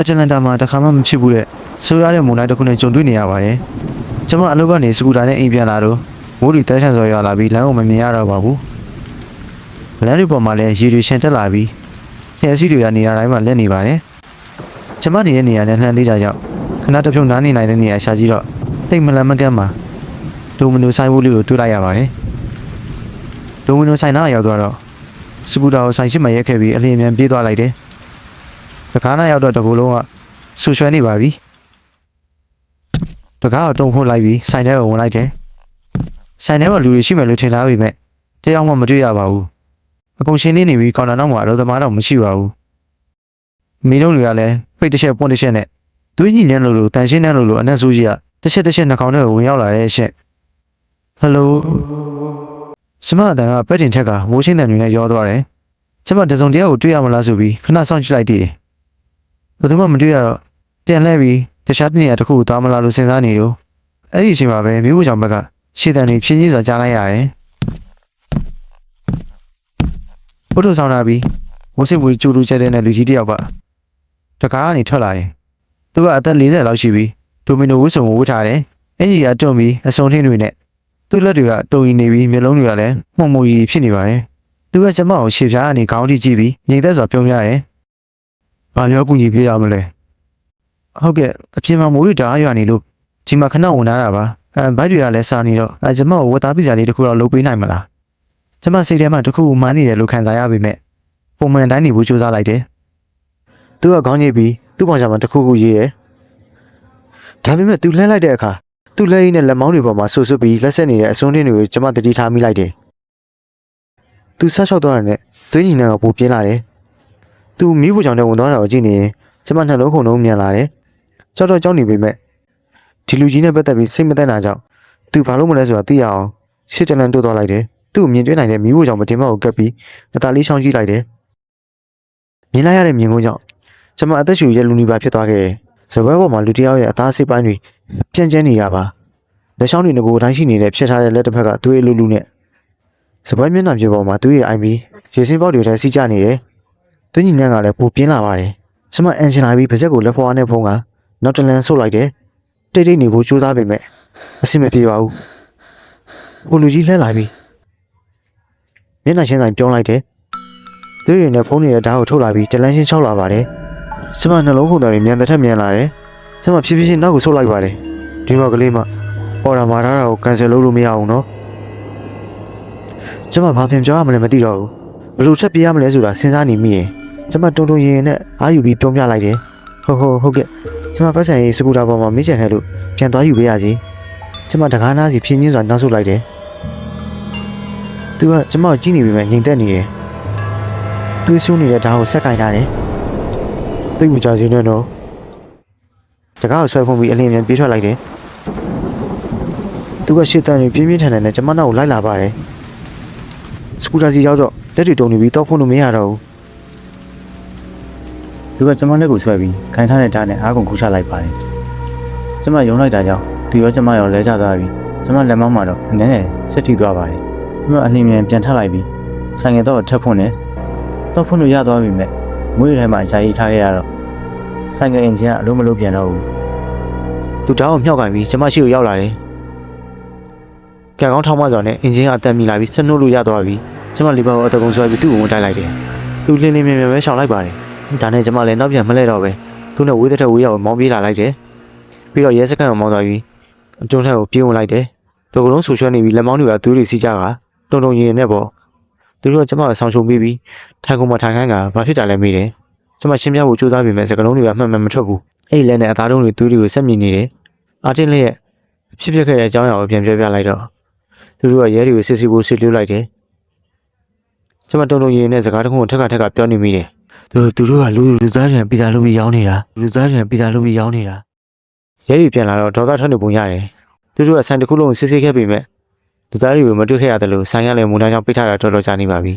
တလန်တာမှာတခါမှမဖြစ်ဘူးတဲ့ဆိုရတဲ့မုန်တိုင်းတစ်ခုနဲ့ကြုံတွေ့နေရပါတယ်ကျမအလုပ်ကနေစကူတာနဲ့အိမ်ပြန်လာတော့မိုးတွေတဲချန်စော်ရွာလာပြီးလမ်းကိုမမြင်ရတော့ပါဘူးလမ်းတွေပေါ်မှာလည်းရေတွေရှန်တက်လာပြီးနှဲစီးတွေကနေရာတိုင်းမှာလက်နေပါတယ်ကျမနေတဲ့နေရာနဲ့နှမ်းသေးတာကြောင့်ခဏတစ်ဖြုတ်နားနေနိုင်တဲ့နေရာရှာကြည့်တော့တိတ်မလန်မကန်းမှာဒိုမီနိုဆိုင်ဘူးလေးကိုတွေ့လိုက်ရပါတယ်ဒိုမီနိုဆိုင်နားရောက်သွားတော့စကူတာကိုဆိုင်ရှိမှရက်ခဲ့ပြီးအလျင်မြန်ပြေးသွားလိုက်တယ်တကားနားရောက်တော့တကူလုံးကဆူရွှဲနေပါပြီတကားကိုတုံခုတ်လိုက်ပြီးဆိုင်ထဲကိုဝင်လိုက်တယ်ဆိုင်ထဲမှာလူတွေရှိမယ်လို့ထင်ထားပေမဲ့တယောက်မှမတွေ့ရပါဘူးအကုန်ရှင်းနေပြီးကောင်တာနောက်မှာအလုပ်သမားတော့မရှိပါဘူးမင်းတို့တွေကလည်းဖိတ်တစ်ချက်ပွန့်တစ်ချက်နဲ့သွေးညှိနှန်းလို့တန်ရှင်းနှန်းလို့အနက်ဆိုးကြီးကတစ်ချက်နှာခေါင်းထဲကိုဝင်ရောက်လာတဲ့အရှက်ဟယ်လိုစမအတန်ကပက်တင်ထက်ကမိုးရှင်းတဲ့တွေနဲ့ရောသွားတယ်ကျမတစုံတယောက်ကိုတွေ့ရမလားဆိုပြီးခဏစောင့်ကြည့်လိုက်သေးတယ်ဘယ်သူမှမတွေ့ရတော့ပြန်လှည့်ပြီးတခြားနေရာတစ်ခုကိုသွားမလားလို့စဉ်းစားနေတော့အဲ့ဒီအချိန်မှာပဲမိဖို့ကြောင့်ဘက်ကရှေ့တန်တွေဖြင်းချင်းစွာကြားလိုက်ရတယ်ဘုဒ္ဓဆောင်လာပြီးမိုးစစ်ဝေးကျူလူချက်တဲ့လူကြီးတယောက်ကတကားကနေထွက်လာတယ်သူကအသက်40လောက်ရှိပြီးဒိုမီနိုဝတ်စုံကိုဝတ်ထားတယ်အင်ကြီးကတွန့်ပြီးအစုံထင်းတွေနဲ့သူ့လက်တွေကတုံရင်နေပြီးမျက်လုံးတွေကလည်းမှုံမှုံကြီးဖြစ်နေပါတယ်သူကကျမကိုရှေ့ဖြားကနေခေါင်းထိကြည့်ပြီးငြိမ်သက်စွာပြုံးရတယ်ဘာပြောကူညီပြရမလဲဟုတ်ကဲ့အပြင်မှာမိုးတွေတအားရွာနေလို့ဒီမှာခဏဝင်လာတာပါဘိုက်တွေကလည်းစားနေတော့ကျမကိုဝတ်သားပစ္စည်းလေးတစ်ခုတော့လုပ်ပေးနိုင်မလားကျမစိတ်ထဲမှာတစ်ခုမှန်းနေတယ်လို့ခံစားရပေမဲ့ပုံမှန်တိုင်းနေဖို့ကြိုးစားလိုက်တယ်သူကခေါင်းညိပြီးသူ့ပေါင်ချမှာတစ်ခုခုရေးတယ်ဒါပေမဲ့သူလှမ်းလိုက်တဲ့အခါသူ့လက်ရည်နဲ့လက်မောင်းတွေပေါ်မှာဆူဆူပြီးလက်ဆက်နေတဲ့အစွန်းထင်းတွေကိုကျမတတိထားမိလိုက်တယ်သူဆက်လျှောက်သွားတဲ့သွေးညီနှံကပိုပြင်းလာတယ်သူမိဖို့ကြောင့်လည်းဝင်သွားတာကိုကြည့်နေရင်ကျမနှလုံးခုန်လုံးမြန်လာတယ်ကြောက်တော့ကြောက်နေပေမဲ့ဒီလူကြီးနဲ့ပတ်သက်ပြီးစိတ်မသက်တာကြောင့်သူဘာလို့မလဲဆိုတာသိရအောင်ရှစ်တလန်တိုးသွားလိုက်တယ်သူ့မြင်တွေ့နိုင်တဲ့မိဖို့ကြောင့်မတင်မကိုကပ်ပြီးအသာလေးရှောင်းကြည့်လိုက်တယ်မြင်လိုက်ရတဲ့မြင်ကွင်းကြောင့်ကျမအသက်ရှူရဲ့လူနီပါဖြစ်သွားခဲ့တယ်စပွဲပေါ်မှာလူတစ်ယောက်ရဲ့အသားစိတ်ပိုင်းတွေပြန့်ကျန်းနေရပါလက်ချောင်းတွေငကိုတိုင်းရှိနေတဲ့ဖြစ်ထားတဲ့လက်တစ်ဖက်ကသွေးလူလူနဲ့စပွဲမျက်နှာပြင်ပေါ်မှာသွေးရအိုင်ပြီးရေစင်းပေါက်တွေထဲစီးကျနေတယ်သွေးညီနှံကလည်းပိုပြင်းလာပါတယ်ကျမအန်ချင်လာပြီးပါးစပ်ကိုလက်ဖွားနဲ့ဖုံးကနောက်တလန်ဆုတ်လိုက်တယ်တိတ်တိတ်နေဖို့ကြိုးစားပေမဲ့အဆင်မပြေပါဘူးဟိုလူကြီးလှမ်းလာပြီးမျက်နှာချင်းဆိုင်ပြုံးလိုက်တယ်သွေးရည်နဲ့ဖုံးနေတဲ့ဓာတ်ကိုထုတ်လာပြီးတလန်ချင်းချောက်လာပါတယ်ကျမနှလုံးခုန်တော်တွေမြန်တဲ့ထက်မြန်လာတယ်ကျမဖြည်းဖြည်းချင်းနောက်ကိုဆုတ်လိုက်ပါတယ်ဒီမောက်ကလေးမှအော်ဒါမာထားတာကိုကန်ဆယ်လုပ်လို့မရအောင်နော်ကျမဘာပြန်ပြောရမလဲမသိတော့ဘူးဘယ်လိုချက်ပြရမလဲဆိုတာစဉ်းစားနေမိရင်ကျမတုံရင်နဲ့အားယူပြီးပြုံးပြလိုက်တယ်ဟုတ်ကဲ့ကျမပတ်စံရေးစကူတာပေါ်မှာမင်းချန်ခဲ့လို့ပြန်သွားယူပေးရစီကျမတကားနားစီဖြင်းချင်းစွာနောက်ဆုတ်လိုက်တယ်သူကကျမကိုကြည့်နေပြီမဲ့ငြိမ်သက်နေတယ်သွေးဆူးနေတဲ့ဓာတ်ကိုဆက်ကင်ထားတယ်သိမကြစီနဲ့တော့တကားကိုဆွဲဖုံးပြီးအလင်းမြန်ပြေးထွက်လိုက်တယ်သူကရှေ့တန်းတွေပြင်းပြင်းထန်ထန်နဲ့ကျမနောက်ကိုလိုက်လာပါတယ်စကူတာစီရောက်တော့လက်တွေတုံနေပြီးတော့ဖုံးလို့မရတော့ဘူးသူကကျမလက်ကိုဆွဲပြီးခိုင်ထားတဲ့ဓာတ်နဲ့အားကုန်ခုချလိုက်ပါတယ်ကျမယုံလိုက်တာကြောင့်သူရောကျမရောလဲကျသွားပြီးကျမလက်မောင်းမှာတော့အနည်းငယ်ဆက်ထိသွားပါတယ်ကျမအလင်းမြန်ပြန်ထပ်လိုက်ပြီးဆိုင်ငယ်တော့ထပ်ဖွင့်တယ်တော့ဖွင့်လို့ရသွားပြီမဲ့မွေးထဲမှာယာယီထားခဲ့ရတော့ဆိုင်ငယ်အင်ဂျင်ကအလုံးမလုံးပြန်တော့ဘူးသူတောင်းကိုမြှောက်ကင်ပြီးကျမရှိကိုရောက်လာတယ်ကြံကောင်းထောင်းမစော်နဲ့အင်ဂျင်ကအတက်မိလာပြီးဆက်နှုတ်လို့ရသွားပြီကျမလီဘာကိုအတကုံဆွဲပြီးသူ့ကိုဝင်တိုက်လိုက်တယ်သူလင်းလင်းမြန်မြန်ပဲရှောင်လိုက်ပါတယ်ဒါနဲ့ကျမလည်းနောက်ပြန်မလဲတော့ပဲသူနဲ့ဝေးတဲ့ထက်ဝေးရောက်မောင်းပြေးလာလိုက်တယ်ပြီးတော့ရဲစခန်းကိုမောင်းသွားပြီးအကျုံးထက်ကိုပြေးဝင်လိုက်တယ်တို့ကလုံးဆူရွှဲနေပြီးလက်မောင်းတွေကသွေးတွေစီးကြတာတုံရင်နဲ့ပေါ့သူတို့ကကျမကိုဆောင်းရှုံပြီးထိုင်ကုန်မှာထိုင်ခိုင်းကဘာဖြစ်တာလဲမေးတယ်ကျမရှင်းပြဖို့ကြိုးစားပေမဲ့စကလုံးတွေကမှန်မှန်မထွက်ဘူးအဲ့ဒီလက်နဲ့အသားတုံးတွေသွေးတွေကိုဆက်မြင်နေတယ်အာတင်လေးရဲ့ဖြစ်ခဲ့တဲ့အကြောင်းအရာကိုပြန်ပြောပြလိုက်တော့သူတို့ကရဲတွေကိုစစ်စီဖို့ဆွေးလွှတ်လိုက်တယ်ကျမတုံရင်နဲ့စကားတခုကိုထက်ကပြောနေမိတယ်သူတို့ကလူသားတွေပြည်သားလူပြီးရောင်းနေတာရဲတွေပြန်လာတော့ဒေါသထွက်နေပုံရတယ်သူတို့ကဆိုင်တစ်ခုလုံးစစ်ဆေးခဲ့ပေမဲ့လူသားတွေကိုမတွေ့ခဲ့ရတယ်လို့ဆိုင်ရလည်းမူတန်းကြောင့်ပိတ်ထားတာတော်တော်ကြာနေပါပြီ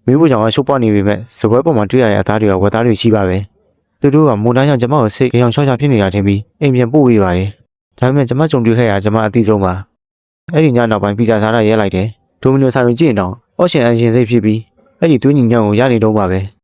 မိဖို့ကြောင့်ရှုပ်ပွားနေပေမဲ့စပွဲပေါ်မှာတွေ့ရတဲ့အသားတွေကဝက်သားတွေရှိပါပဲသူတို့ကမူတန်းကြောင့်ကျမကိုစိတ်ကြောင်ချောချဖြစ်နေတာထင်ပြီးအိမ်ပြန်ပို့ပေးပါတယ်ဒါပေမဲ့ကျမကြုံတွေ့ခဲ့ရကျမအသိဆုံးပါအဲ့ဒီညနောက်ပိုင်းပီဇာစားတာရဲလိုက်တယ်ဒိုမီနိုဆိုင်ကိုကြည့်ရင်တော့အော့ရှင်အန်ရှင်စိတ်ဖြစ်ပြီးအဲ့ဒီသွေးညီညွန့်ကိုရနေတော့ပါပဲ